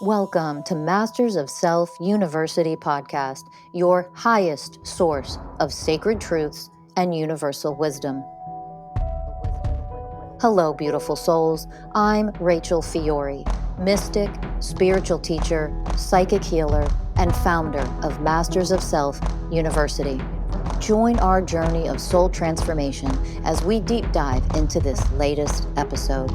Welcome to Masters of Self University podcast, your highest source of sacred truths and universal wisdom. Hello, beautiful souls. I'm Rachel Fiori, mystic, spiritual teacher, psychic healer, and founder of Masters of Self University. Join our journey of soul transformation as we deep dive into this latest episode.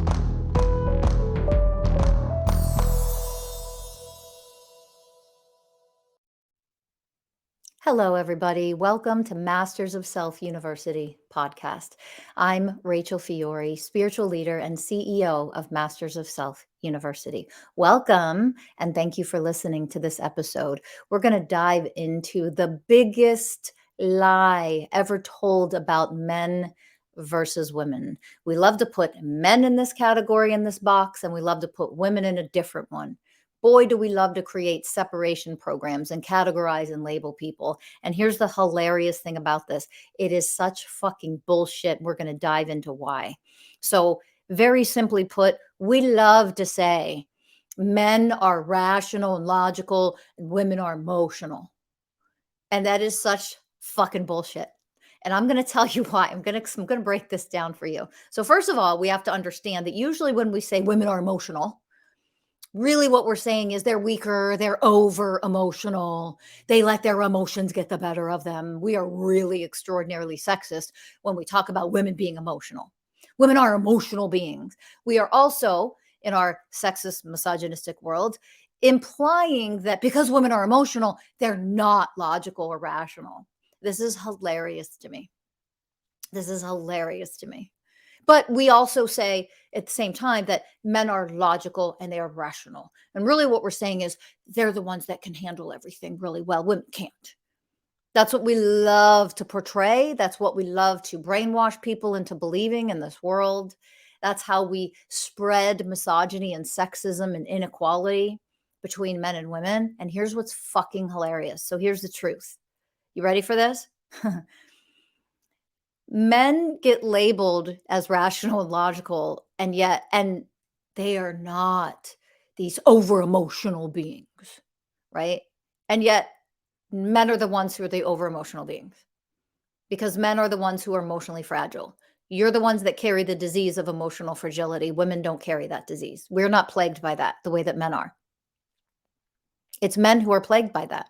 Hello, everybody. Welcome to Masters of Self University podcast. I'm Rachel Fiori, spiritual leader and CEO of Masters of Self University. Welcome, and thank you for listening to this episode. We're going to dive into the biggest lie ever told about men versus women. We love to put men in this category, in this box, and we love to put women in a different one. Boy, do we love to create separation programs and categorize and label people. And here's the hilarious thing about this. It is such fucking bullshit. We're going to dive into why. So very simply put, we love to say men are rational and logical and women are emotional. And that is such fucking bullshit. And I'm going to tell you why. I'm going to break this down for you. So first of all, we have to understand that usually when we say women are emotional, really what we're saying is they're weaker, they're over emotional, they let their emotions get the better of them. We are really extraordinarily sexist when we talk about women being emotional. Women are emotional beings. We are also, in our sexist, misogynistic world, implying that because women are emotional, they're not logical or rational. This is hilarious to me. This is hilarious to me. But we also say at the same time that men are logical and they are rational. And really what we're saying is they're the ones that can handle everything really well. Women can't. That's what we love to portray. That's what we love to brainwash people into believing in this world. That's how we spread misogyny and sexism and inequality between men and women. And here's what's fucking hilarious. So here's the truth. You ready for this? Men get labeled as rational and logical, and they are not these over emotional beings, right? And yet men are the ones who are the over emotional beings because men are the ones who are emotionally fragile. You're the ones that carry the disease of emotional fragility. Women don't carry that disease. We're not plagued by that the way that men are. It's men who are plagued by that.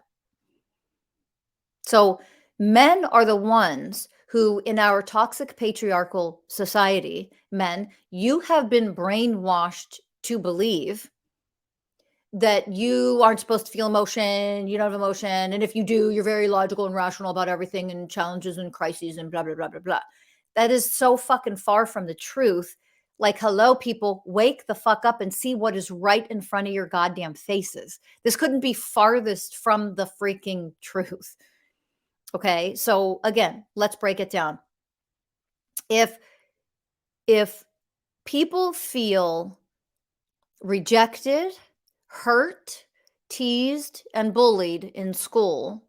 So men are the ones who, in our toxic patriarchal society, men, you have been brainwashed to believe that you aren't supposed to feel emotion, you don't have emotion, and if you do, you're very logical and rational about everything and challenges and crises and blah, blah, blah, blah, blah. That is so fucking far from the truth. Like, hello, people, wake the fuck up and see what is right in front of your goddamn faces. This couldn't be farthest from the freaking truth. Okay, so again, let's break it down. If people feel rejected, hurt, teased, and bullied in school,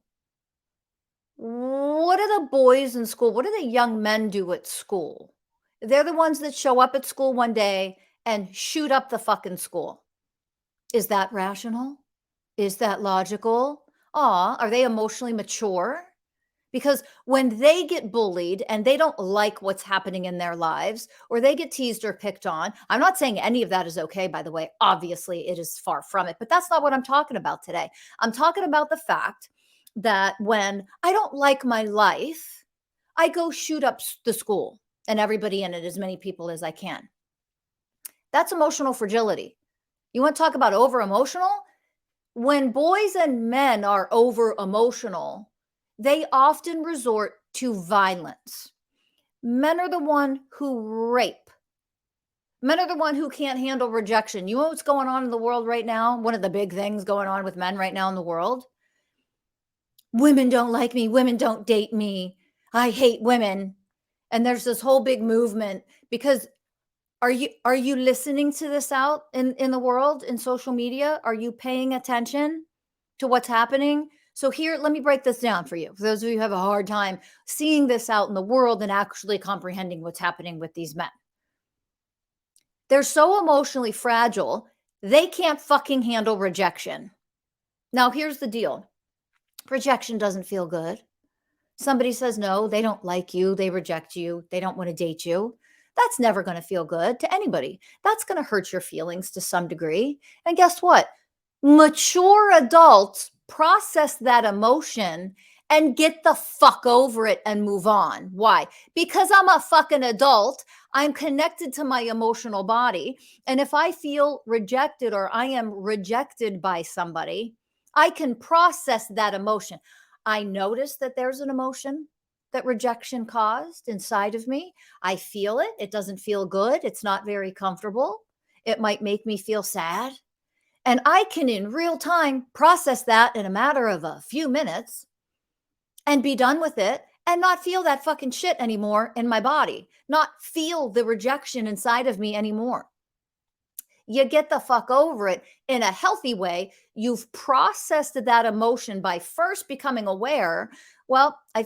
what do the boys in school, what do the young men do at school? They're the ones that show up at school one day and shoot up the fucking school. Is that rational? Is that logical? Are they emotionally mature? Because when they get bullied and they don't like what's happening in their lives, or they get teased or picked on, I'm not saying any of that is okay, by the way. Obviously, it is far from it, but that's not what I'm talking about today. I'm talking about the fact that when I don't like my life, I go shoot up the school and everybody in it, as many people as I can. That's emotional fragility. You want to talk about over emotional? When boys and men are over emotional, they often resort to violence. Men are the one who rape. Men are the one who can't handle rejection. You know what's going on in the world right now? One of the big things going on with men right now in the world? Women don't like me. Women don't date me. I hate women. And there's this whole big movement because are you listening to this out in the world, in social media? Are you paying attention to what's happening? So here, let me break this down for you. For those of you who have a hard time seeing this out in the world and actually comprehending what's happening with these men. They're so emotionally fragile They can't fucking handle rejection. Now, here's the deal. Rejection doesn't feel good. Somebody says no, they don't like you, they reject you, they don't want to date you. That's never going to feel good to anybody. That's going to hurt your feelings to some degree. And guess what? Mature adults process that emotion and get the fuck over it and move on. Why? Because I'm a fucking adult. I'm connected to my emotional body. And if I feel rejected or I am rejected by somebody, I can process that emotion. I notice that there's an emotion that rejection caused inside of me. I feel it. It doesn't feel good. It's not very comfortable. It might make me feel sad. And I can, in real time, process that in a matter of a few minutes and be done with it and not feel that fucking shit anymore in my body, not feel the rejection inside of me anymore. You get the fuck over it in a healthy way. You've processed that emotion by first becoming aware. Well, I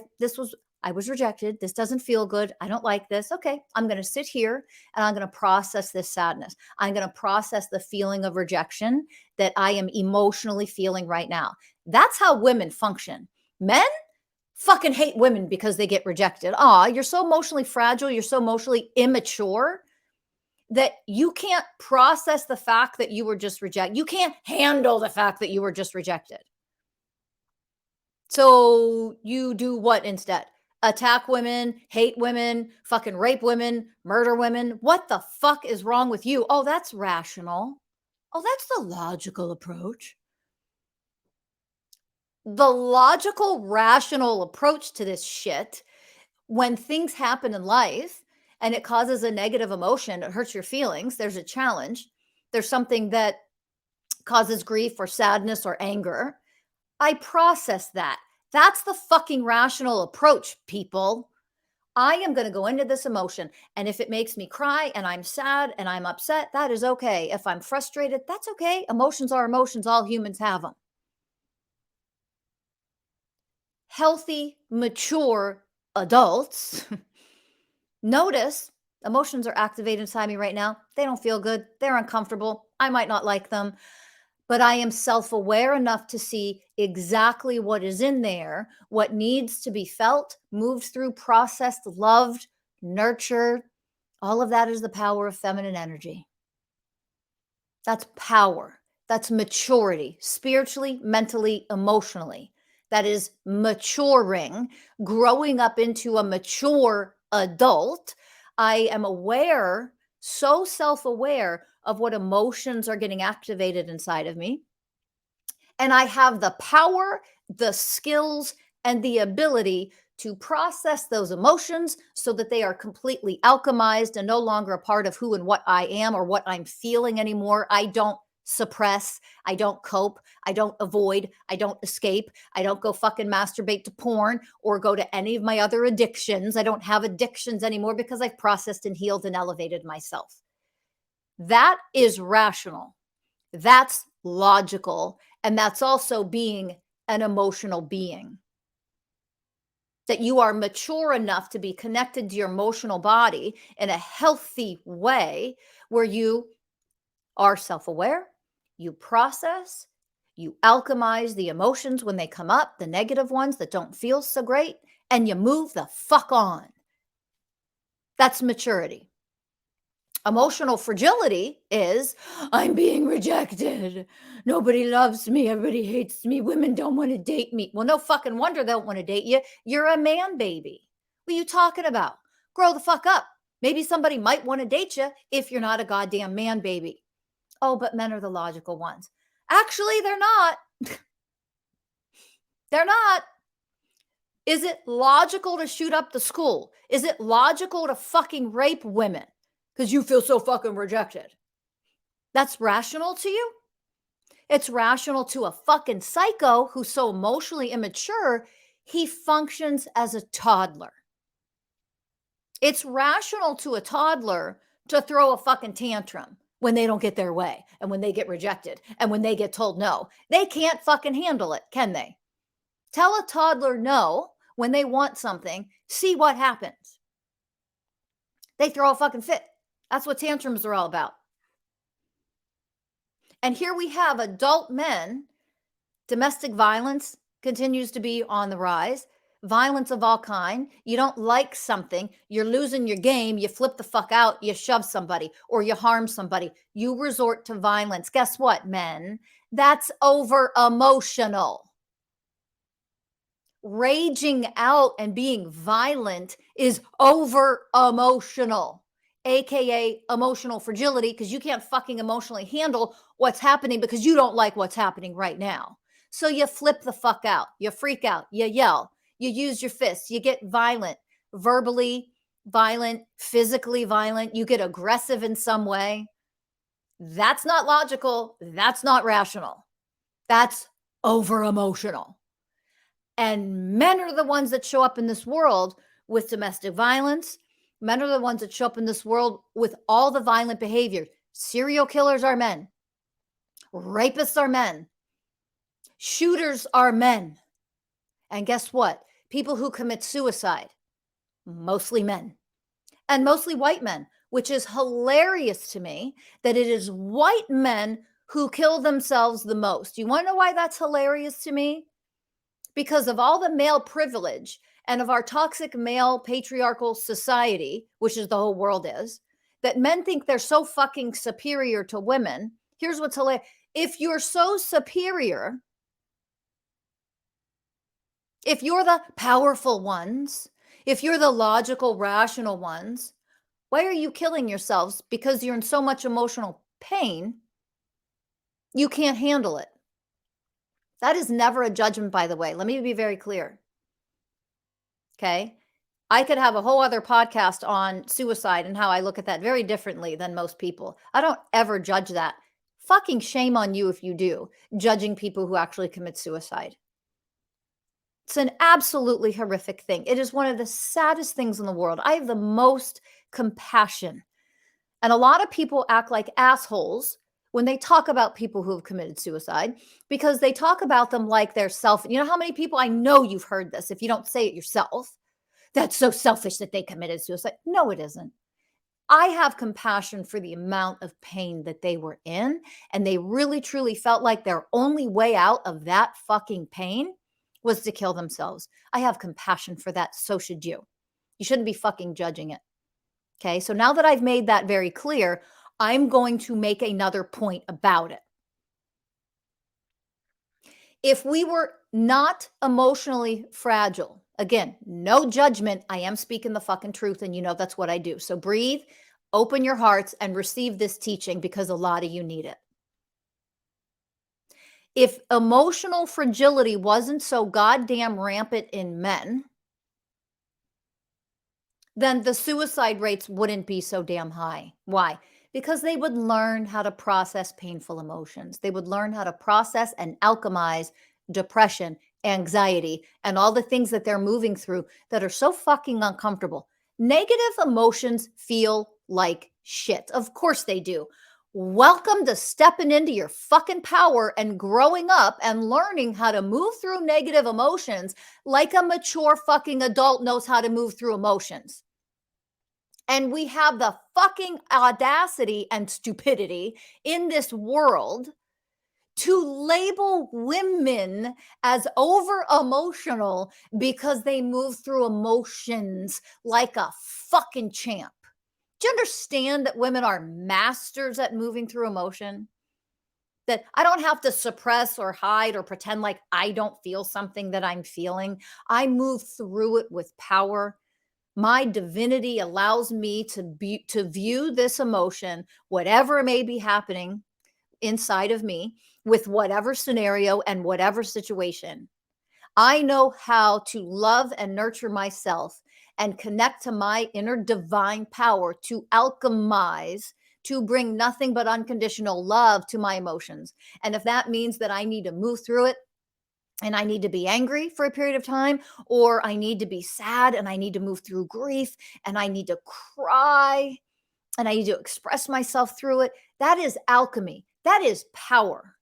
was rejected. This doesn't feel good. I don't like this. Okay, I'm going to sit here and I'm going to process this sadness. I'm going to process the feeling of rejection that I am emotionally feeling right now. That's how women function. Men fucking hate women because they get rejected. Aw, you're so emotionally fragile. You're so emotionally immature that you can't process the fact that you were just rejected. You can't handle the fact that you were just rejected. So you do what instead? Attack women, hate women, fucking rape women, murder women. What the fuck is wrong with you? Oh, that's rational. Oh, that's the logical approach. The logical, rational approach to this shit, when things happen in life and it causes a negative emotion, it hurts your feelings, there's a challenge, there's something that causes grief or sadness or anger, I process that. That's the fucking rational approach, people. I am going to go into this emotion. And if it makes me cry and I'm sad and I'm upset, that is okay. If I'm frustrated, that's okay. Emotions are emotions. All humans have them. Healthy, mature adults notice emotions are activated inside me right now. They don't feel good. They're uncomfortable. I might not like them, but I am self-aware enough to see exactly what is in there, what needs to be felt, moved through, processed, loved, nurtured. All of that is the power of feminine energy. That's power. That's maturity, spiritually, mentally, emotionally. That is maturing, growing up into a mature adult. I am aware, so self-aware of what emotions are getting activated inside of me. And I have the power, the skills, and the ability to process those emotions so that they are completely alchemized and no longer a part of who and what I am or what I'm feeling anymore. I don't suppress. I don't cope. I don't avoid. I don't escape. I don't go fucking masturbate to porn or go to any of my other addictions. I don't have addictions anymore because I've processed and healed and elevated myself. That is rational. That's logical. And that's also being an emotional being. That you are mature enough to be connected to your emotional body in a healthy way where you are self-aware, you process, you alchemize the emotions when they come up, the negative ones that don't feel so great, and you move the fuck on. That's maturity. Emotional fragility is, I'm being rejected. Nobody loves me. Everybody hates me. Women don't want to date me. Well, no fucking wonder they don't want to date you. You're a man baby. What are you talking about? Grow the fuck up. Maybe somebody might want to date you if you're not a goddamn man baby. Oh, but men are the logical ones. Actually, they're not. They're not. Is it logical to shoot up the school? Is it logical to fucking rape women? Because you feel so fucking rejected. That's rational to you? It's rational to a fucking psycho who's so emotionally immature, he functions as a toddler. It's rational to a toddler to throw a fucking tantrum when they don't get their way and when they get rejected and when they get told no. They can't fucking handle it, can they? Tell a toddler no when they want something, see what happens. They throw a fucking fit. That's what tantrums are all about. And here we have adult men. Domestic violence continues to be on the rise. Violence of all kind. You don't like something, you're losing your game, you flip the fuck out, you shove somebody or you harm somebody. You resort to violence. Guess what, men? That's over emotional. Raging out and being violent is over emotional, aka emotional fragility, because you can't fucking emotionally handle what's happening because you don't like what's happening right now. So you flip the fuck out, you freak out, you yell, you use your fists, you get violent, verbally violent, physically violent, you get aggressive in some way. That's not logical. That's not rational. That's over emotional. And men are the ones that show up in this world with domestic violence. Men are the ones that show up in this world with all the violent behavior. Serial killers are men. Rapists are men. Shooters are men. And guess what? People who commit suicide, mostly men. And mostly white men, which is hilarious to me that it is white men who kill themselves the most. You want to know why that's hilarious to me? Because of all the male privilege and of our toxic male patriarchal society, which is the whole world is, that men think they're so fucking superior to women. Here's what's hilarious. If you're so superior, if you're the powerful ones, if you're the logical, rational ones, why are you killing yourselves? Because you're in so much emotional pain, you can't handle it. That is never a judgment, by the way. Let me be very clear. Okay. I could have a whole other podcast on suicide and how I look at that very differently than most people. I don't ever judge that. Fucking shame on you if you do, judging people who actually commit suicide. It's an absolutely horrific thing. It is one of the saddest things in the world. I have the most compassion. And a lot of people act like assholes when they talk about people who have committed suicide because they talk about them like they're selfish. You know how many people, I know you've heard this if you don't say it yourself, that's so selfish that they committed suicide. No, it isn't. I have compassion for the amount of pain that they were in, and they really truly felt like their only way out of that fucking pain was to kill themselves. I have compassion for that. So should you. You shouldn't be fucking judging it. Okay. So now that I've made that very clear, I'm going to make another point about it. If we were not emotionally fragile, again, no judgment. I am speaking the fucking truth, and you know that's what I do. So breathe, open your hearts, and receive this teaching because a lot of you need it. If emotional fragility wasn't so goddamn rampant in men, then the suicide rates wouldn't be so damn high. Why? Because they would learn how to process painful emotions. They would learn how to process and alchemize depression, anxiety, and all the things that they're moving through that are so fucking uncomfortable. Negative emotions feel like shit. Of course they do. Welcome to stepping into your fucking power and growing up and learning how to move through negative emotions like a mature fucking adult knows how to move through emotions. And we have the fucking audacity and stupidity in this world to label women as over emotional because they move through emotions like a fucking champ. Do you understand that women are masters at moving through emotion? That I don't have to suppress or hide or pretend like I don't feel something that I'm feeling. I move through it with power. My divinity allows me to view this emotion, whatever may be happening inside of me, with whatever scenario and whatever situation. I know how to love and nurture myself and connect to my inner divine power to alchemize, to bring nothing but unconditional love to my emotions. And if that means that I need to move through it and I need to be angry for a period of time, or I need to be sad and I need to move through grief and I need to cry and I need to express myself through it, that is alchemy. That is power.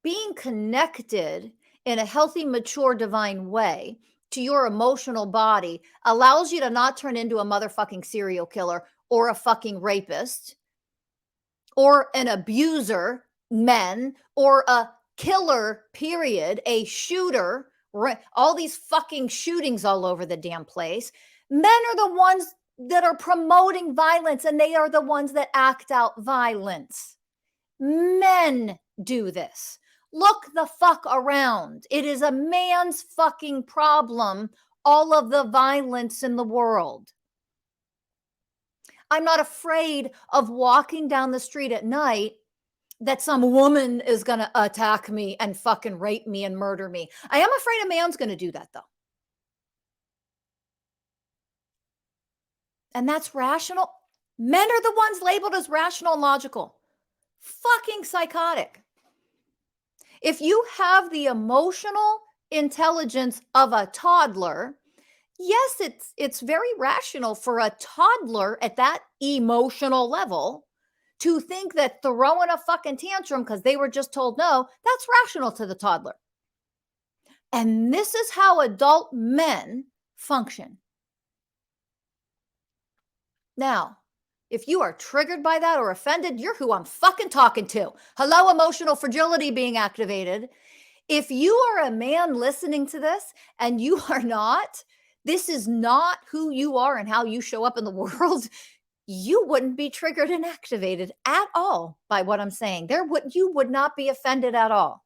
Being connected in a healthy, mature, divine way to your emotional body allows you to not turn into a motherfucking serial killer or a fucking rapist or an abuser, men, or a killer, period, a shooter, all these fucking shootings all over the damn place. Men are the ones that are promoting violence, and they are the ones that act out violence. Men do this. Look the fuck around. It is a man's fucking problem, all of the violence in the world. I'm not afraid of walking down the street at night that some woman is going to attack me and fucking rape me and murder me. I am afraid a man's going to do that, though. And that's rational. Men are the ones labeled as rational and logical. Fucking psychotic. If you have the emotional intelligence of a toddler, yes, it's very rational for a toddler at that emotional level to think that throwing a fucking tantrum because they were just told no, that's rational to the toddler. And this is how adult men function. Now, if you are triggered by that or offended, you're who I'm fucking talking to. Hello, emotional fragility being activated. If you are a man listening to this and you are not, this is not who you are and how you show up in the world, you wouldn't be triggered and activated at all by what I'm saying. You would not be offended at all.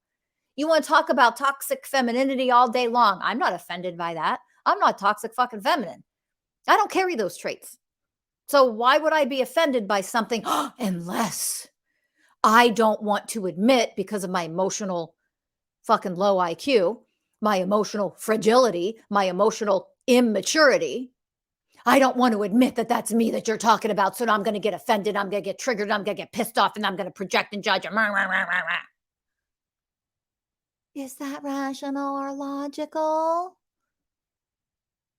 You want to talk about toxic femininity all day long. I'm not offended by that. I'm not toxic fucking feminine. I don't carry those traits. So why would I be offended by something unless I don't want to admit, because of my emotional fucking low IQ, my emotional fragility, my emotional immaturity, I don't want to admit that that's me that you're talking about. So now I'm going to get offended. I'm going to get triggered. I'm going to get pissed off, and I'm going to project and judge. Is that rational or logical?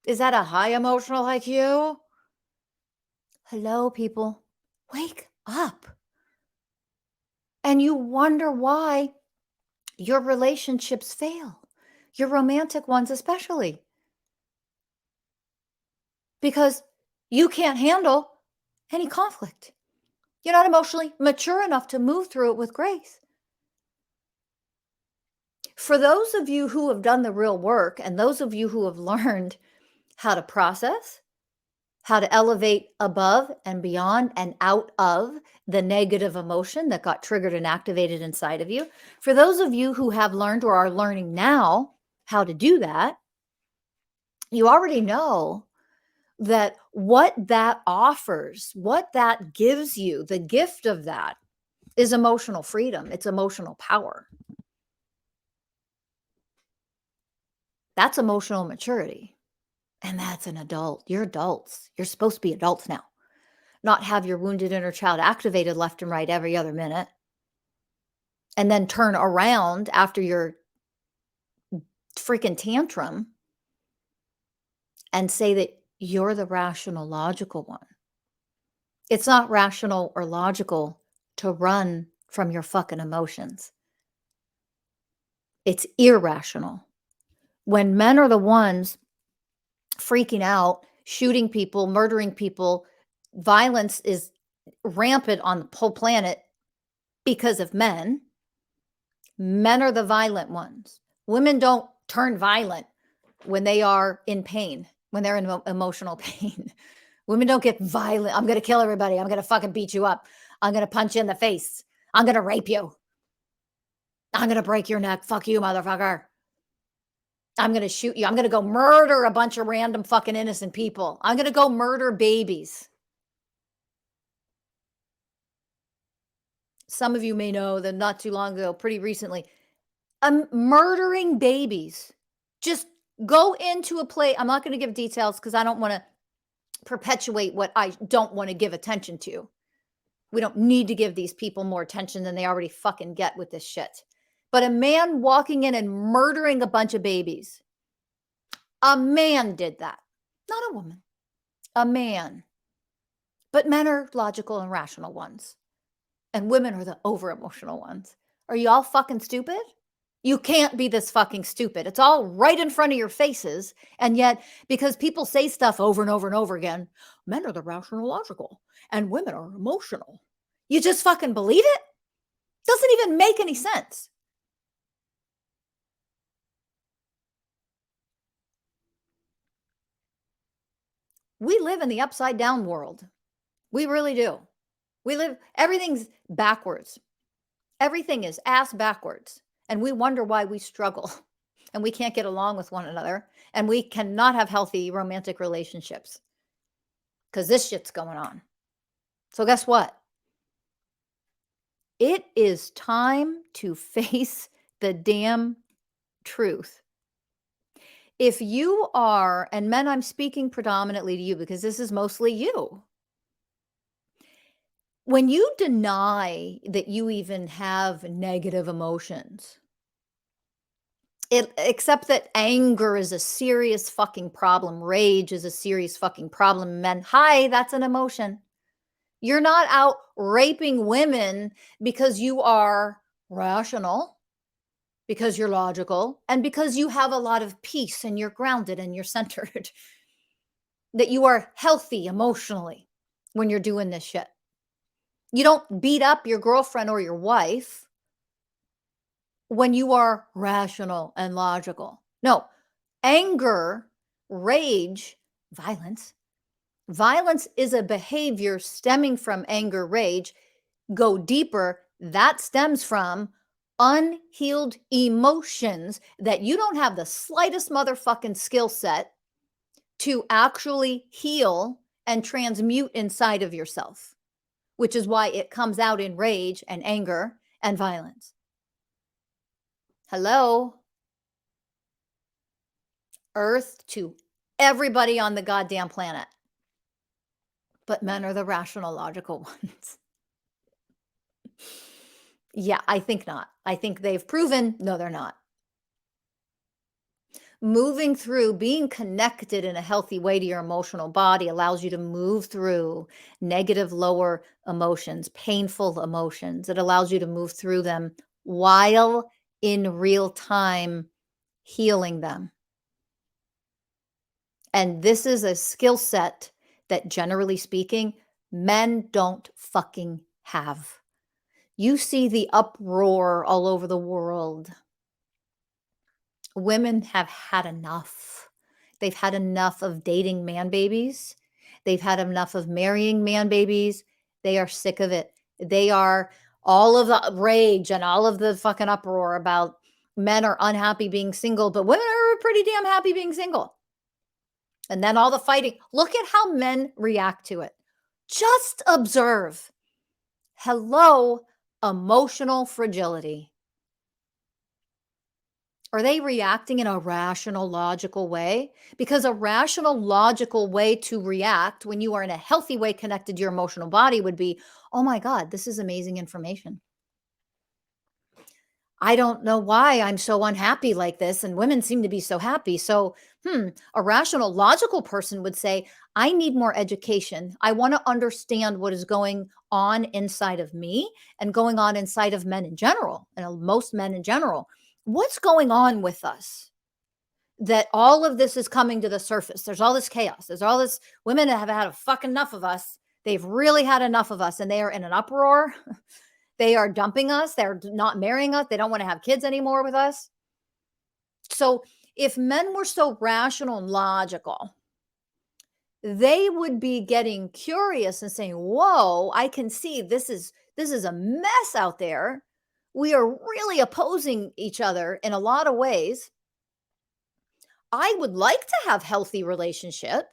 Is that a high emotional IQ? Hello, people. Wake up. And you wonder why your relationships fail, your romantic ones especially. Because you can't handle any conflict. You're not emotionally mature enough to move through it with grace. For those of you who have done the real work, and those of you who have learned how to process, how to elevate above and beyond and out of the negative emotion that got triggered and activated inside of you, for those of you who have learned or are learning now how to do that, you already know that what that offers, what that gives you, the gift of that is emotional freedom. It's emotional power. That's emotional maturity. And that's an adult. You're adults. You're supposed to be adults now, not have your wounded inner child activated left and right every other minute, and then turn around after your freaking tantrum and say that you're the rational, logical one. It's not rational or logical to run from your fucking emotions. It's irrational. When men are the ones freaking out, shooting people, murdering people, violence is rampant on the whole planet because of men. Men are the violent ones. Women don't turn violent when they are in pain, when they're in emotional pain. Women don't get violent. I'm going to kill everybody. I'm going to fucking beat you up. I'm going to punch you in the face. I'm going to rape you. I'm going to break your neck. Fuck you, motherfucker. I'm going to shoot you. I'm going to go murder a bunch of random fucking innocent people. I'm going to go murder babies. Some of you may know that not too long ago, pretty recently, I'm murdering babies. Just go into a place. I'm not going to give details because I don't want to perpetuate what I don't want to give attention to. We don't need to give these people more attention than they already fucking get with this shit. But a man walking in and murdering a bunch of babies. A man did that. Not a woman. A man. But men are logical and rational ones. And women are the over-emotional ones. Are you all fucking stupid? You can't be this fucking stupid. It's all right in front of your faces. And yet, because people say stuff over and over and over again, men are the rational, logical, and women are emotional. You just fucking believe it? Doesn't even make any sense. We live in the upside down world. We really do. Everything's backwards. Everything is ass backwards. And we wonder why we struggle and we can't get along with one another and we cannot have healthy romantic relationships because this shit's going on. So, guess what? It is time to face the damn truth. If you are, and men, I'm speaking predominantly to you because this is mostly you. When you deny that you even have negative emotions, except that anger is a serious fucking problem, rage is a serious fucking problem, men, hi, that's an emotion. You're not out raping women because you are rational, because you're logical, and because you have a lot of peace and you're grounded and you're centered, that you are healthy emotionally when you're doing this shit. You don't beat up your girlfriend or your wife when you are rational and logical. No, anger, rage, violence. Violence is a behavior stemming from anger, rage. Go deeper, that stems from unhealed emotions that you don't have the slightest motherfucking skill set to actually heal and transmute inside of yourself, which is why it comes out in rage and anger and violence. Hello? Earth to everybody on the goddamn planet. But men are the rational, logical ones. Yeah, I think not. I think they've proven, no, they're not. Moving through, being connected in a healthy way to your emotional body allows you to move through negative, lower emotions, painful emotions. It allows you to move through them while in real time healing them. And this is a skill set that, generally speaking, men don't fucking have. You see the uproar all over the world. Women have had enough. They've had enough of dating man babies. They've had enough of marrying man babies. They are sick of it. They are all of the rage and all of the fucking uproar about men are unhappy being single, but women are pretty damn happy being single. And then all the fighting. Look at how men react to it. Just observe. Hello, emotional fragility. Are they reacting in a rational, logical way? Because a rational, logical way to react when you are in a healthy way connected to your emotional body would be, oh my God, this is amazing information. I don't know why I'm so unhappy like this, and women seem to be so happy. So, a rational, logical person would say, I need more education. I want to understand what is going on inside of me and going on inside of men in general, and most men in general. What's going on with us that all of this is coming to the surface? There's all this chaos. There's all this, women have had a fuck enough of us. They've really had enough of us and they are in an uproar. They are dumping us. They're not marrying us. They don't want to have kids anymore with us. So if men were so rational and logical, they would be getting curious and saying, whoa, I can see this is a mess out there. We are really opposing each other in a lot of ways. I would like to have healthy relationship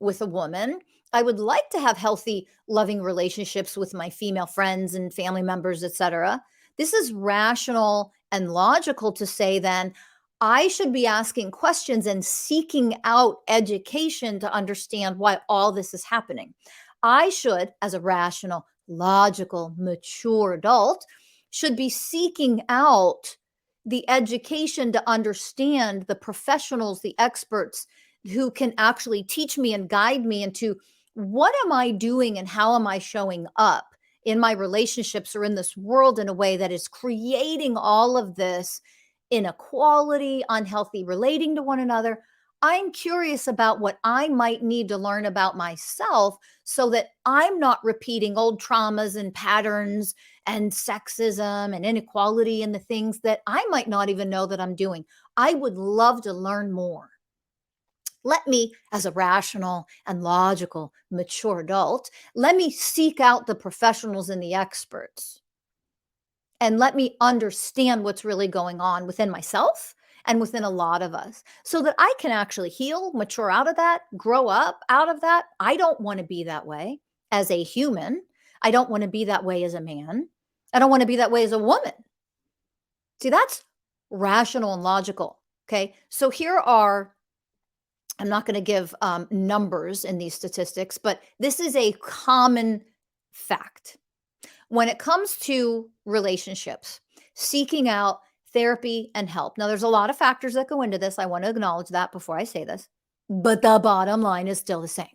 with a woman. I would like to have healthy, loving relationships with my female friends and family members, etc. This is rational and logical to say then I should be asking questions and seeking out education to understand why all this is happening. I should, as a rational, logical, mature adult, should be seeking out the education to understand the professionals, the experts who can actually teach me and guide me into what am I doing and how am I showing up in my relationships or in this world in a way that is creating all of this inequality, unhealthy relating to one another. I'm curious about what I might need to learn about myself so that I'm not repeating old traumas and patterns and sexism and inequality and the things that I might not even know that I'm doing. I would love to learn more. Let me, as a rational and logical, mature adult, let me seek out the professionals and the experts and let me understand what's really going on within myself and within a lot of us so that I can actually heal, mature out of that, grow up out of that. I don't want to be that way as a human. I don't want to be that way as a man. I don't want to be that way as a woman. See, that's rational and logical. Okay. So here are, I'm not going to give numbers in these statistics, but this is a common fact. When it comes to relationships, seeking out therapy and help. Now, there's a lot of factors that go into this. I want to acknowledge that before I say this, but the bottom line is still the same.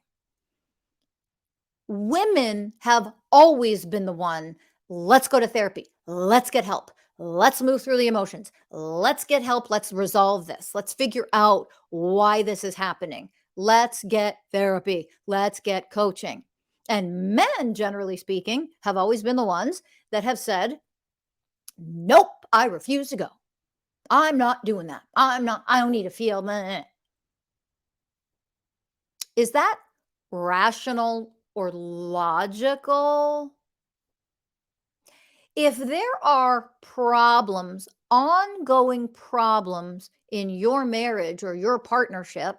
Women have always been the one, let's go to therapy, let's get help, let's move through the emotions, let's get help, let's resolve this, let's figure out why this is happening, let's get therapy, let's get coaching. And men, generally speaking, have always been the ones that have said, nope, I refuse to go. I'm not doing that. I don't need to feel. Meh. Is that rational or logical? If there are problems, ongoing problems in your marriage or your partnership,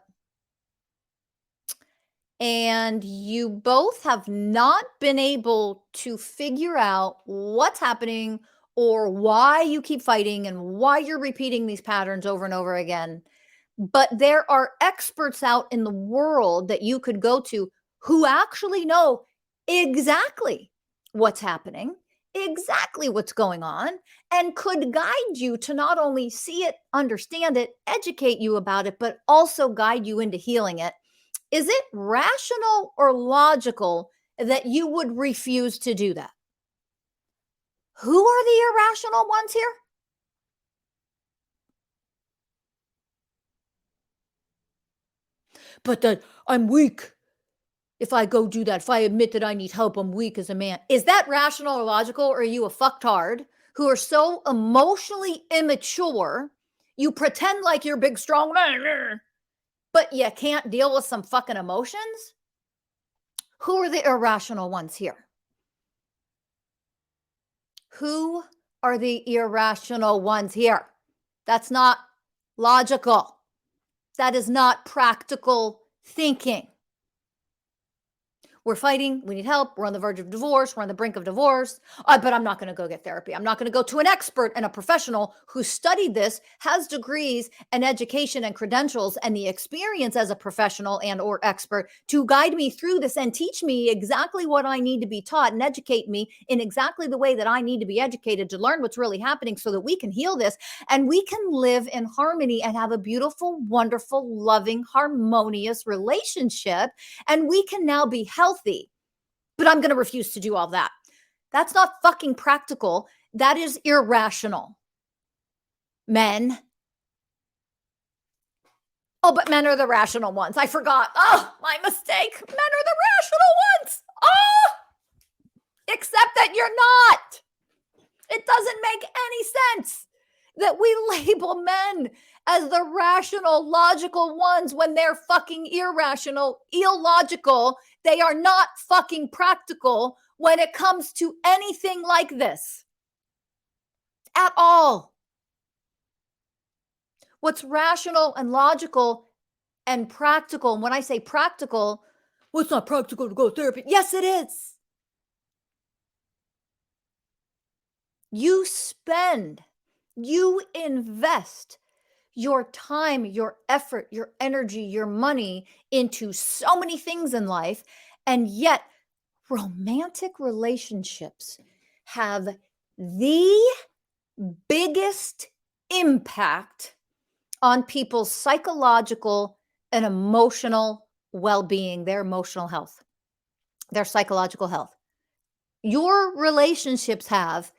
and you both have not been able to figure out what's happening or why you keep fighting and why you're repeating these patterns over and over again, but there are experts out in the world that you could go to who actually know exactly what's happening, exactly what's going on, and could guide you to not only see it, understand it, educate you about it, but also guide you into healing it. Is it rational or logical that you would refuse to do that? Who are the irrational ones here? But that I'm weak. If I go do that, if I admit that I need help, I'm weak as a man. Is that rational or logical? Or are you a fucktard who are so emotionally immature, you pretend like you're big, strong, but you can't deal with some fucking emotions? Who are the irrational ones here? Who are the irrational ones here? That's not logical. That is not practical thinking. We're fighting. We need help. We're on the verge of divorce. We're on the brink of divorce. But I'm not going to go get therapy. I'm not going to go to an expert and a professional who studied this, has degrees and education and credentials and the experience as a professional and or expert to guide me through this and teach me exactly what I need to be taught and educate me in exactly the way that I need to be educated to learn what's really happening so that we can heal this and we can live in harmony and have a beautiful, wonderful, loving, harmonious relationship. And we can now be healthy. But I'm going to refuse to do all that. That's not fucking practical. That is irrational. Men. Oh, but men are the rational ones. I forgot. Oh, my mistake. Men are the rational ones. Oh, except that you're not. It doesn't make any sense that we label men as the rational, logical ones when they're fucking irrational, illogical. They are not fucking practical when it comes to anything like this at all. What's rational and logical and practical, and when I say practical, well, it's not practical to go to therapy. Yes, it is. You invest your time, your effort, your energy, your money into so many things in life. And yet, romantic relationships have the biggest impact on people's psychological and emotional well-being, their emotional health, their psychological health. Your relationships have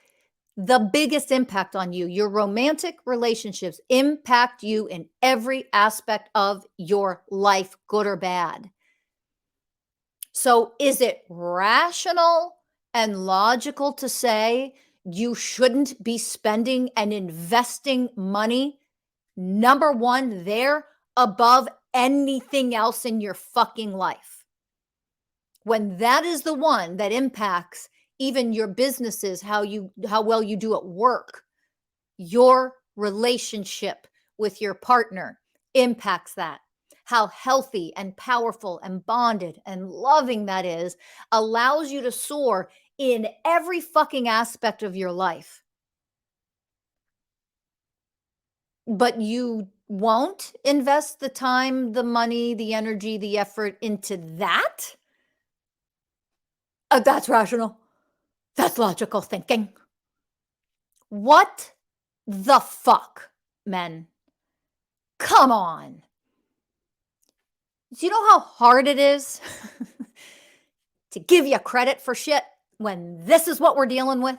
The biggest impact on you, your romantic relationships impact you in every aspect of your life, good or bad. So is it rational and logical to say you shouldn't be spending and investing money, number one, there above anything else in your fucking life? When that is the one that impacts even your businesses, how well you do at work, your relationship with your partner impacts that. How healthy and powerful and bonded and loving that is allows you to soar in every fucking aspect of your life. But you won't invest the time, the money, the energy, the effort into that? That's rational. That's logical thinking. What the fuck, men? Come on. Do you know how hard it is to give you credit for shit when this is what we're dealing with?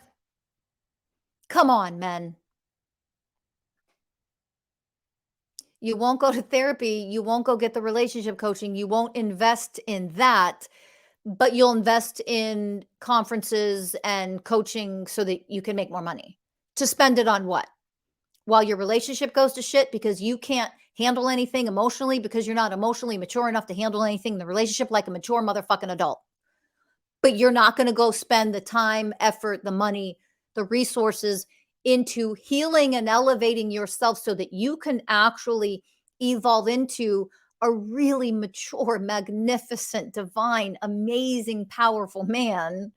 Come on, men. You won't go to therapy. You won't go get the relationship coaching. You won't invest in that, but you'll invest in conferences and coaching so that you can make more money. To spend it on what? While your relationship goes to shit because you can't handle anything emotionally because you're not emotionally mature enough to handle anything in the relationship like a mature motherfucking adult. But you're not going to go spend the time, effort, the money, the resources into healing and elevating yourself so that you can actually evolve into a really mature, magnificent, divine, amazing, powerful man.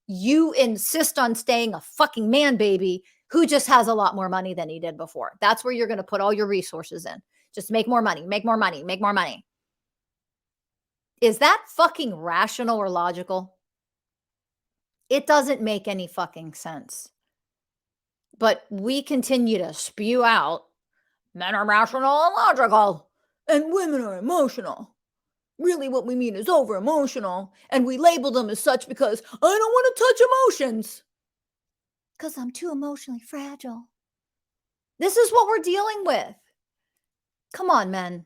You insist on staying a fucking man baby who just has a lot more money than he did before. That's where you're going to put all your resources in. Just make more money, make more money, make more money. Is that fucking rational or logical? It doesn't make any fucking sense. But we continue to spew out men are rational and logical, and women are emotional. Really, what we mean is over emotional, and we label them as such because I don't want to touch emotions because I'm too emotionally fragile. This is what we're dealing with. Come on, men.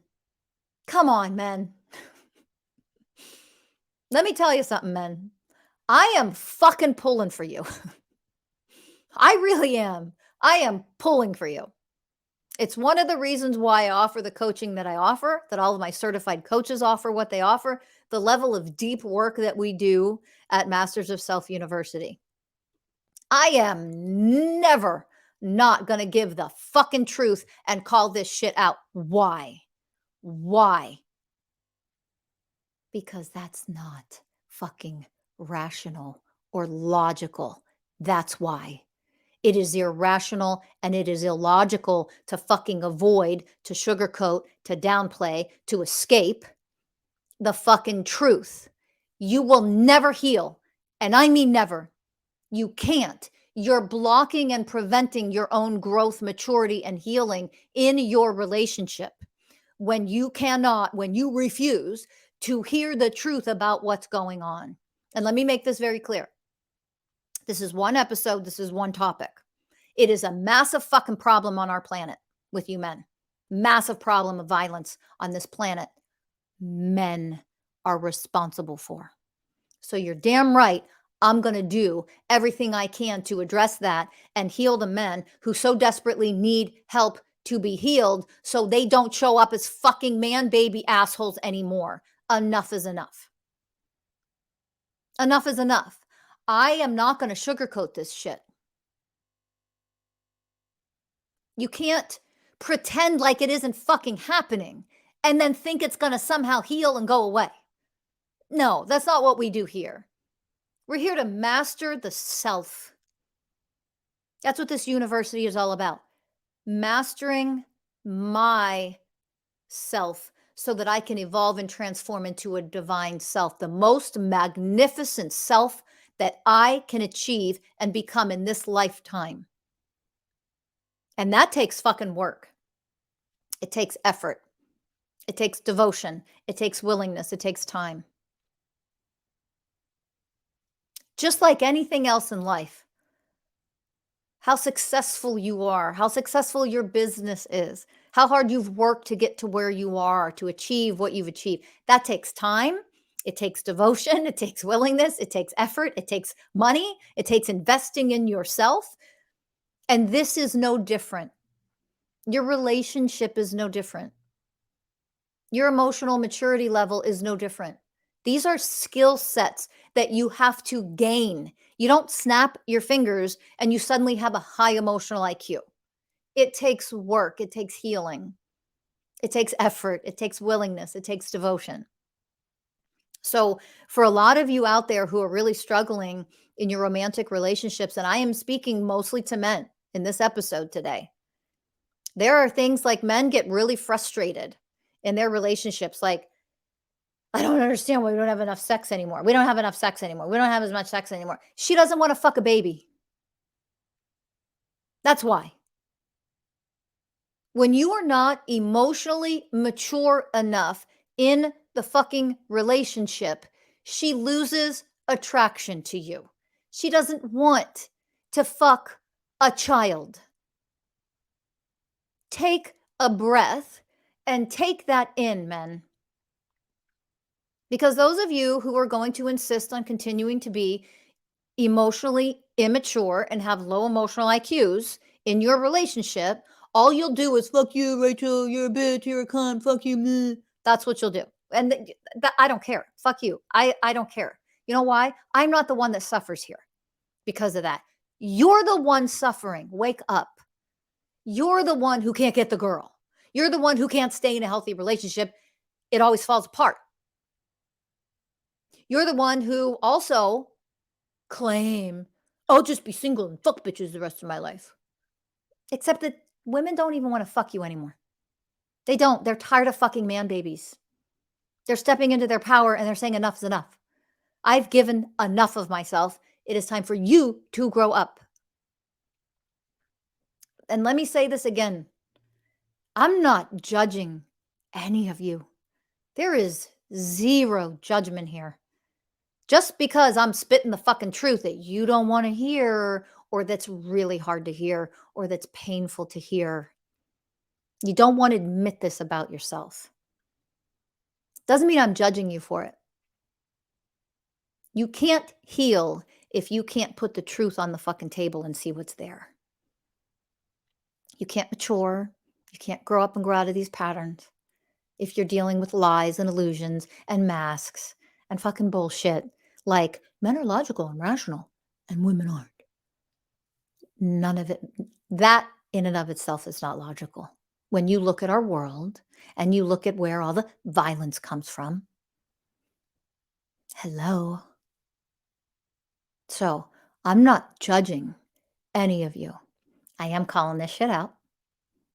Come on, men. Let me tell you something, men. I am fucking pulling for you. I really am. I am pulling for you. It's one of the reasons why I offer the coaching that I offer, that all of my certified coaches offer what they offer, the level of deep work that we do at Masters of Self University. I am never not going to give the fucking truth and call this shit out. Why? Why? Because that's not fucking rational or logical. That's why. It is irrational and it is illogical to fucking avoid, to sugarcoat, to downplay, to escape the fucking truth. You will never heal. And I mean never. You can't. You're blocking and preventing your own growth, maturity, and healing in your relationship when you refuse to hear the truth about what's going on. And let me make this very clear. This is one episode. This is one topic. It is a massive fucking problem on our planet with you men. Massive problem of violence on this planet. Men are responsible for. So you're damn right. I'm going to do everything I can to address that and heal the men who so desperately need help to be healed so they don't show up as fucking man baby assholes anymore. Enough is enough. Enough is enough. I am not going to sugarcoat this shit. You can't pretend like it isn't fucking happening and then think it's going to somehow heal and go away. No, that's not what we do here. We're here to master the self. That's what this university is all about. Mastering my self so that I can evolve and transform into a divine self, the most magnificent self that I can achieve and become in this lifetime. And that takes fucking work. It takes effort. It takes devotion. It takes willingness. It takes time. Just like anything else in life, how successful you are, how successful your business is, how hard you've worked to get to where you are, to achieve what you've achieved. That takes time. It takes devotion. It takes willingness. It takes effort. It takes money. It takes investing in yourself. And this is no different. Your relationship is no different. Your emotional maturity level is no different. These are skill sets that you have to gain. You don't snap your fingers and you suddenly have a high emotional IQ. It takes work, it takes healing, it takes effort, it takes willingness, it takes devotion. So, for a lot of you out there who are really struggling in your romantic relationships, and I am speaking mostly to men in this episode today, there are things like men get really frustrated in their relationships. Like, I don't understand why we don't have enough sex anymore. We don't have enough sex anymore. We don't have as much sex anymore. She doesn't want to fuck a baby. That's why. When you are not emotionally mature enough in the fucking relationship, she loses attraction to you. She doesn't want to fuck a child. Take a breath and take that in, men. Because those of you who are going to insist on continuing to be emotionally immature and have low emotional IQs in your relationship, all you'll do is fuck you, Rachel, you're a bitch, you're a cunt, fuck you, meh. That's what you'll do. And I don't care. Fuck you. I don't care. You know why? I'm not the one that suffers here because of that. You're the one suffering. Wake up. You're the one who can't get the girl. You're the one who can't stay in a healthy relationship. It always falls apart. You're the one who also claim, I'll just be single and fuck bitches the rest of my life. Except that women don't even want to fuck you anymore. They don't. They're tired of fucking man babies. They're stepping into their power and they're saying enough is enough. I've given enough of myself. It is time for you to grow up. And let me say this again. I'm not judging any of you. There is zero judgment here. Just because I'm spitting the fucking truth that you don't want to hear, or that's really hard to hear, or that's painful to hear. You don't want to admit this about yourself. Doesn't mean I'm judging you for it. You can't heal if you can't put the truth on the fucking table and see what's there. You can't mature. You can't grow up and grow out of these patterns if you're dealing with lies and illusions and masks and fucking bullshit like men are logical and rational and women aren't. None of it. That in and of itself is not logical. When you look at our world and you look at where all the violence comes from. Hello. So I'm not judging any of you. I am calling this shit out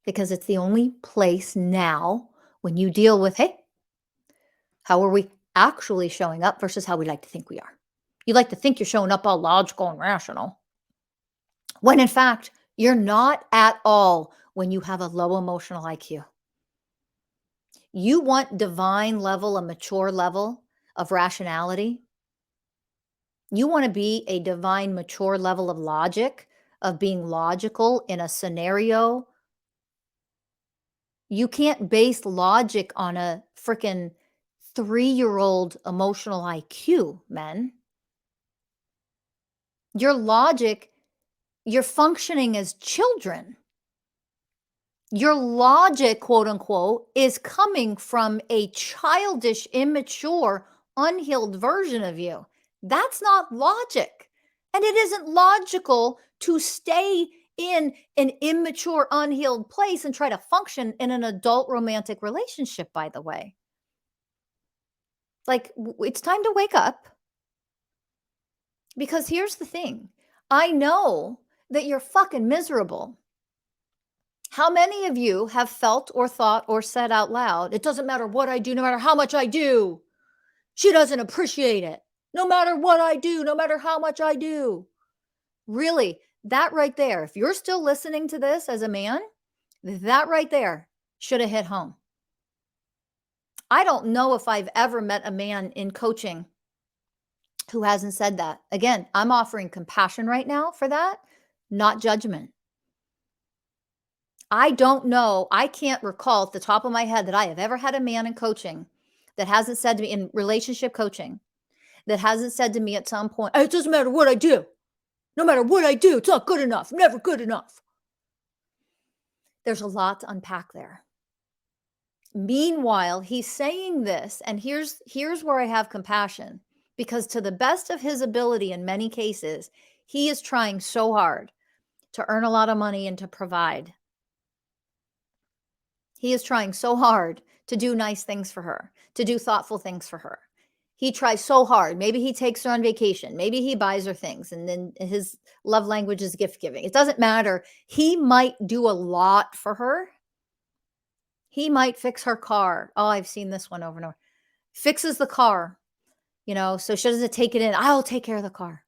because it's the only place now when you deal with, hey, how are we actually showing up versus how we like to think we are. You like to think you're showing up all logical and rational, when in fact, you're not at all when you have a low emotional IQ. You want divine level, a mature level of rationality. You want to be a divine, mature level of logic, of being logical in a scenario. You can't base logic on a freaking 3-year-old emotional IQ, men. Your logic, you're functioning as children. Your logic, quote unquote, is coming from a childish, immature, unhealed version of you. That's not logic. And it isn't logical to stay in an immature, unhealed place and try to function in an adult romantic relationship, by the way. Like, it's time to wake up. Because here's the thing. I know that you're fucking miserable. How many of you have felt or thought or said out loud, it doesn't matter what I do, no matter how much I do, she doesn't appreciate it. No matter what I do, no matter how much I do. Really, that right there, if you're still listening to this as a man, that right there should have hit home. I don't know if I've ever met a man in coaching who hasn't said that. Again, I'm offering compassion right now for that. not judgment. I don't know. I can't recall at the top of my head that I have ever had a man in coaching that hasn't said to me, in relationship coaching, that hasn't said to me at some point, it doesn't matter what I do. No matter what I do, it's not good enough. Never good enough. There's a lot to unpack there. Meanwhile, he's saying this, and here's where I have compassion, because to the best of his ability in many cases, he is trying so hard to earn a lot of money and to provide. He is trying so hard to do nice things for her, to do thoughtful things for her. He tries so hard. Maybe he takes her on vacation. Maybe he buys her things, and then his love language is gift giving. It doesn't matter. He might do a lot for her. He might fix her car. Oh, I've seen this one over and over. Fixes the car, so she doesn't take it in. I'll take care of the car.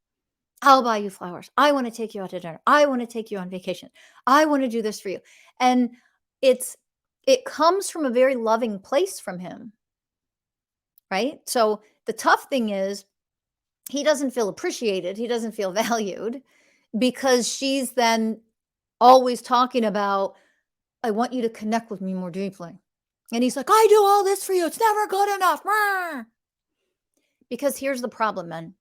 I'll buy you flowers. I want to take you out to dinner. I want to take you on vacation. I want to do this for you. And it comes from a very loving place from him, right? So the tough thing is he doesn't feel appreciated. He doesn't feel valued because she's then always talking about, I want you to connect with me more deeply. And he's like, I do all this for you. It's never good enough. Because here's the problem, men.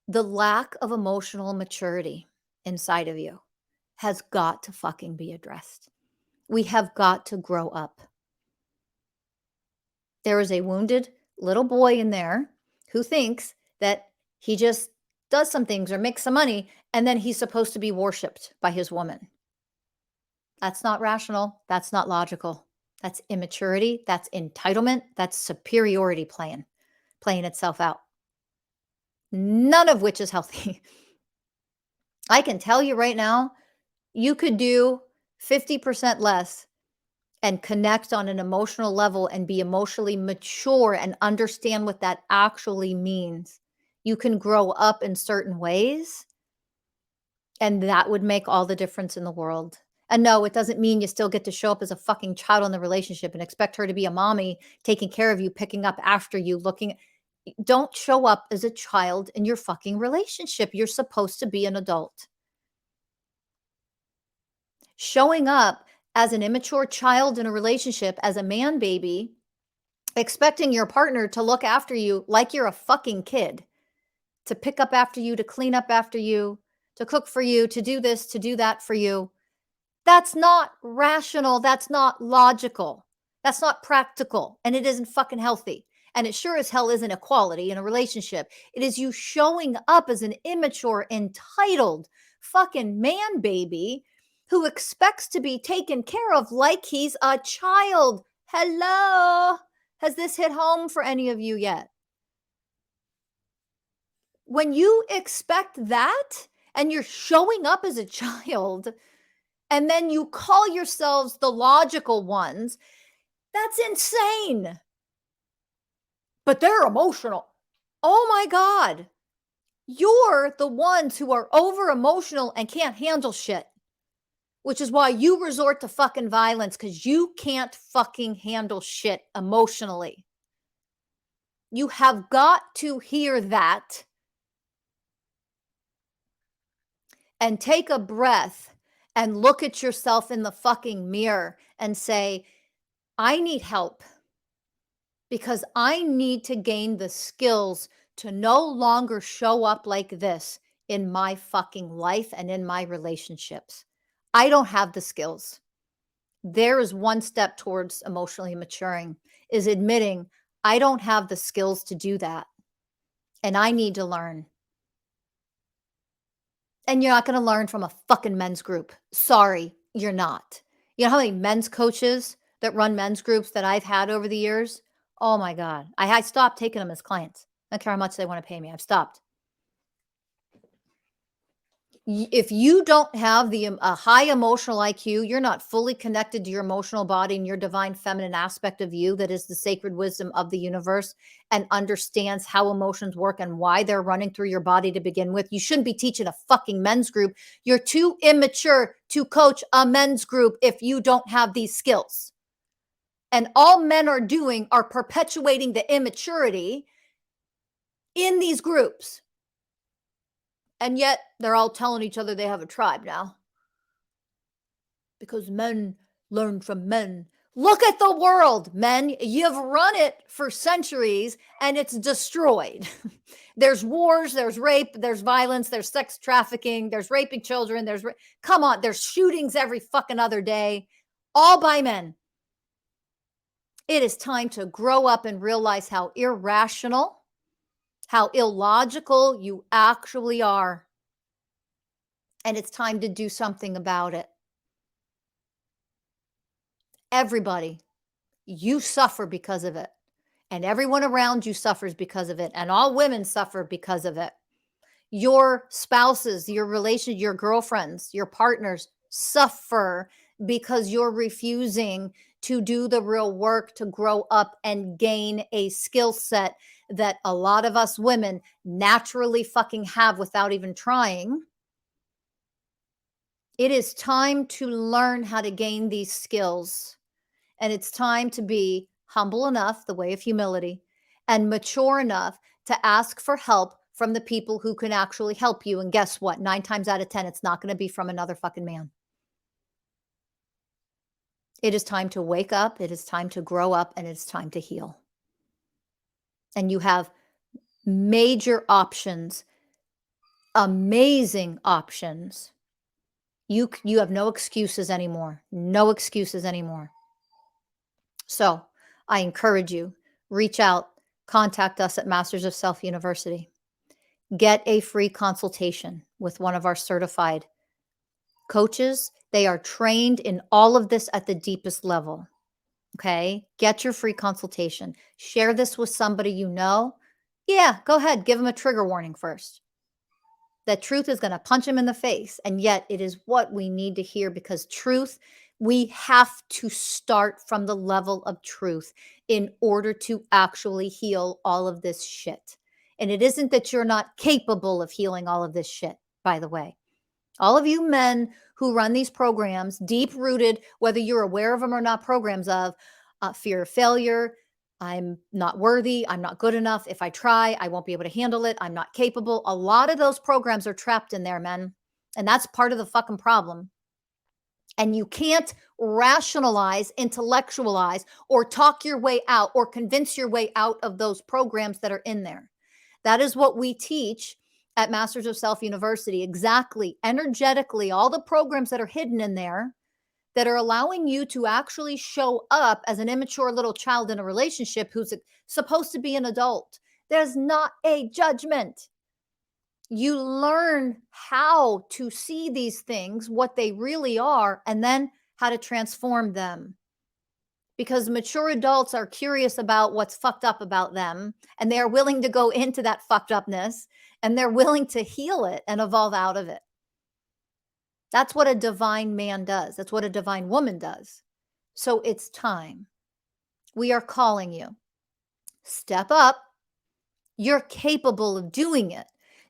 The lack of emotional maturity inside of you has got to fucking be addressed. We have got to grow up. There is a wounded little boy in there who thinks that he just does some things or makes some money, and then he's supposed to be worshipped by his woman. That's not rational. That's not logical. That's immaturity. That's entitlement. That's superiority playing itself out. None of which is healthy. I can tell you right now, you could do 50% less and connect on an emotional level and be emotionally mature and understand what that actually means. You can grow up in certain ways, and that would make all the difference in the world. And no, it doesn't mean you still get to show up as a fucking child in the relationship and expect her to be a mommy, taking care of you, picking up after you, looking. Don't show up as a child in your fucking relationship. You're supposed to be an adult. Showing up as an immature child in a relationship, as a man baby, expecting your partner to look after you like you're a fucking kid, to pick up after you, to clean up after you, to cook for you, to do this, to do that for you. That's not rational. That's not logical. That's not practical. And it isn't fucking healthy. And it sure as hell isn't equality in a relationship. It is you showing up as an immature, entitled fucking man baby who expects to be taken care of like he's a child. Hello? Has this hit home for any of you yet? When you expect that and you're showing up as a child, and then you call yourselves the logical ones, that's insane. But they're emotional. Oh my God. You're the ones who are over emotional and can't handle shit, which is why you resort to fucking violence, because you can't fucking handle shit emotionally. You have got to hear that and take a breath and look at yourself in the fucking mirror and say, I need help because I need to gain the skills to no longer show up like this in my fucking life and in my relationships. I don't have the skills. There is one step towards emotionally maturing, is admitting I don't have the skills to do that. And I need to learn. And you're not going to learn from a fucking men's group. Sorry, you're not. You know how many men's coaches that run men's groups that I've had over the years? Oh my God. I stopped taking them as clients. I don't care how much they want to pay me. I've stopped. If you don't have a high emotional IQ, you're not fully connected to your emotional body and your divine feminine aspect of you that is the sacred wisdom of the universe and understands how emotions work and why they're running through your body to begin with. You shouldn't be teaching a fucking men's group. You're too immature to coach a men's group if you don't have these skills. And all men are doing are perpetuating the immaturity in these groups. And yet they're all telling each other they have a tribe now because men learn from men. Look at the world, men. You've run it for centuries and it's destroyed. There's wars, there's rape, there's violence, there's sex trafficking, there's raping children, come on, there's shootings every fucking other day, all by men. It is time to grow up and realize how irrational, how illogical you actually are. And it's time to do something about it. Everybody, you suffer because of it. And everyone around you suffers because of it. And all women suffer because of it. Your spouses, your relations, your girlfriends, your partners suffer because you're refusing to do the real work to grow up and gain a skill set that a lot of us women naturally fucking have without even trying. It is time to learn how to gain these skills. And it's time to be humble enough, the way of humility, and mature enough to ask for help from the people who can actually help you. And guess what? 9 times out of 10, it's not going to be from another fucking man. It is time to wake up. It is time to grow up, and it's time to heal. And you have major options, amazing options. You have no excuses anymore. No excuses anymore. So I encourage you, reach out, contact us at Masters of Self University. Get a free consultation with one of our certified coaches. They are trained in all of this at the deepest level. Okay. Get your free consultation. Share this with somebody you know. Yeah, go ahead. Give them a trigger warning first. That truth is going to punch him in the face. And yet it is what we need to hear, because truth, we have to start from the level of truth in order to actually heal all of this shit. And it isn't that you're not capable of healing all of this shit, by the way. All of you men who run these programs, deep rooted, whether you're aware of them or not, programs of fear of failure, I'm not worthy, I'm not good enough. If I try, I won't be able to handle it. I'm not capable. A lot of those programs are trapped in there, men. And that's part of the fucking problem. And you can't rationalize, intellectualize, or talk your way out or convince your way out of those programs that are in there. That is what we teach at Masters of Self University. Exactly, energetically, all the programs that are hidden in there that are allowing you to actually show up as an immature little child in a relationship who's supposed to be an adult. There's not a judgment. You learn how to see these things, what they really are, and then how to transform them. Because mature adults are curious about what's fucked up about them, and they are willing to go into that fucked upness, and they're willing to heal it and evolve out of it. That's what a divine man does. That's what a divine woman does. So it's time. We are calling you. Step up. You're capable of doing it.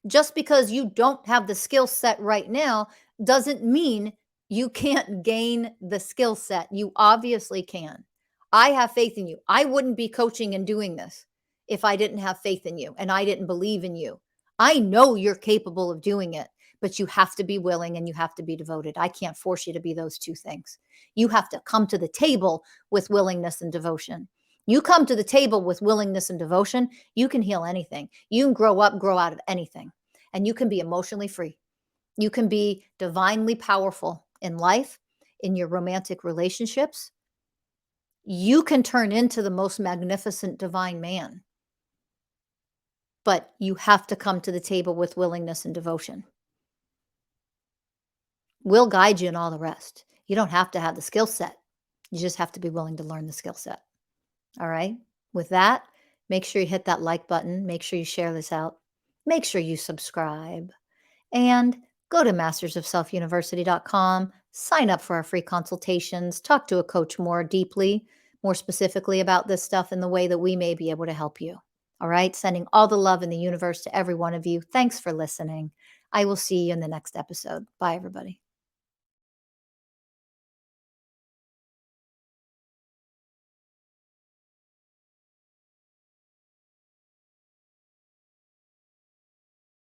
Just because you don't have the skill set right now doesn't mean you can't gain the skill set. You obviously can. I have faith in you. I wouldn't be coaching and doing this if I didn't have faith in you and I didn't believe in you. I know you're capable of doing it, but you have to be willing and you have to be devoted. I can't force you to be those two things. You have to come to the table with willingness and devotion. You come to the table with willingness and devotion, you can heal anything. You can grow up, grow out of anything, and you can be emotionally free. You can be divinely powerful in life, in your romantic relationships. You can turn into the most magnificent divine man, but you have to come to the table with willingness and devotion. We'll guide you in all the rest. You don't have to have the skill set. You just have to be willing to learn the skill set. All right. With that, make sure you hit that like button. Make sure you share this out. Make sure you subscribe and go to mastersofselfuniversity.com. Sign up for our free consultations. Talk to a coach more deeply, more specifically about this stuff in the way that we may be able to help you. All right. Sending all the love in the universe to every one of you. Thanks for listening. I will see you in the next episode. Bye, everybody.